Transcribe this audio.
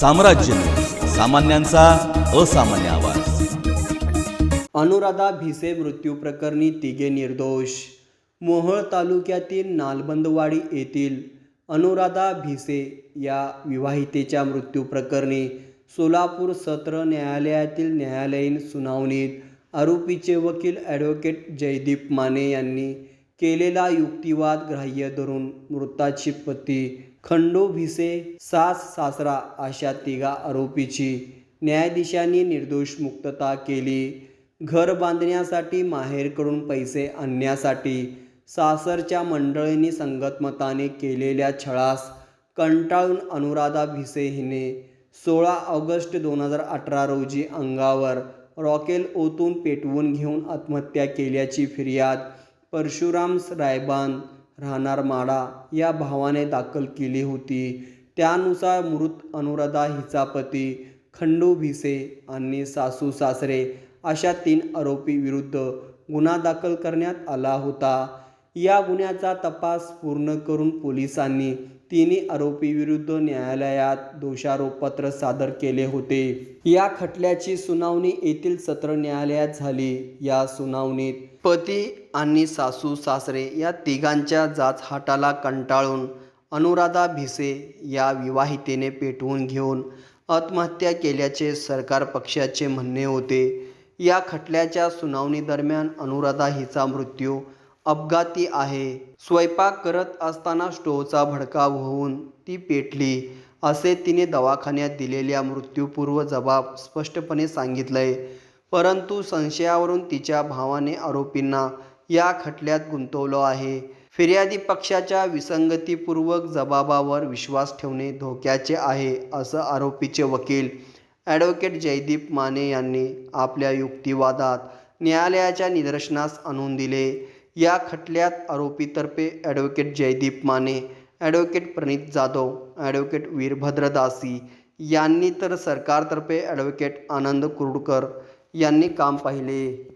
साम्राज्य न्यूज, सामान्यांचा असामान्य आवाज। अनुराधा भिसे मृत्यू प्रकरणी तिघे निर्दोष। मोहोळ तालुक्यातील नालबंदवाडी येथील अनुराधा भिसे या विवाहितेच्या मृत्यू प्रकरणी सोलापूर सत्र न्यायालयातील न्यायालयीन सुनावणीत आरोपीचे वकील ॲडव्होकेट जयदीप माने यांनी केलेला युक्तिवाद ग्राह्य धरून मृताची पती खंडू भिसे, सास सासरा अशा तिघा आरोपीची न्यायाधीशांनी निर्दोष मुक्तता केली। घर बांधण्यासाठी माहेरकडून पैसे आणण्यासाठी सासरच्या मंडळींनी संगतमताने केलेल्या छळास कंटाळून अनुराधा भिसे हिने 16 ऑगस्ट 2018 रोजी अंगावर रॉकेल ओतून पेटवून घेऊन आत्महत्या केल्याची फिर्याद परशुराम रायबान राहणार माडा या भावाने दाखल केली होती। त्यानुसार मृत अनुराधा हिचा पती खंडू भिसे आणि सासू सासरे अशा 3 आरोपी विरुद्ध गुन्हा दाखल करण्यात आला होता। या गुन्ह्याचा तपास पूर्ण करून पोलिसांनी तिन्ही आरोपी विरुद्ध न्यायालयात दोषारोपपत्र सादर केले होते। या खटल्याची सुनावणी येथील सत्र न्यायालयात झाली। या सुनावणीत पती आणि सासू सासरे या तिघांच्या जाचहाटाला कंटाळून अनुराधा भिसे या विवाहितेने पेटवून घेऊन आत्महत्या केल्याचे सरकार पक्षाचे म्हणणे होते। या खटल्याच्या सुनावणीदरम्यान अनुराधा हिचा मृत्यू अपघाती आहे, स्वयंपाक करत असताना स्टोव्हचा भडका होऊन ती पेटली, असे तिने दवाखान्यात दिलेल्या मृत्यूपूर्व जबाब स्पष्टपणे सांगितलंय। परंतु संशयावरून तिच्या भावाने आरोपींना या खटल्यात गुंतवलं आहे। फिर्यादी पक्षाच्या विसंगतीपूर्वक जबाबावर विश्वास ठेवणे धोक्याचे आहे, असं आरोपीचे वकील ॲडव्होकेट जयदीप माने यांनी आपल्या युक्तिवादात न्यायालयाच्या निदर्शनास आणून दिले। या खटल्यात आरोपीतर्फे ॲडव्होकेट जयदीप माने, ॲडव्होकेट प्रणित जाधव, ॲडव्होकेट वीरभद्र दासी यांनी तर सरकारतर्फे ॲडव्होकेट आनंद कुरुडकर यांनी काम पाहिले।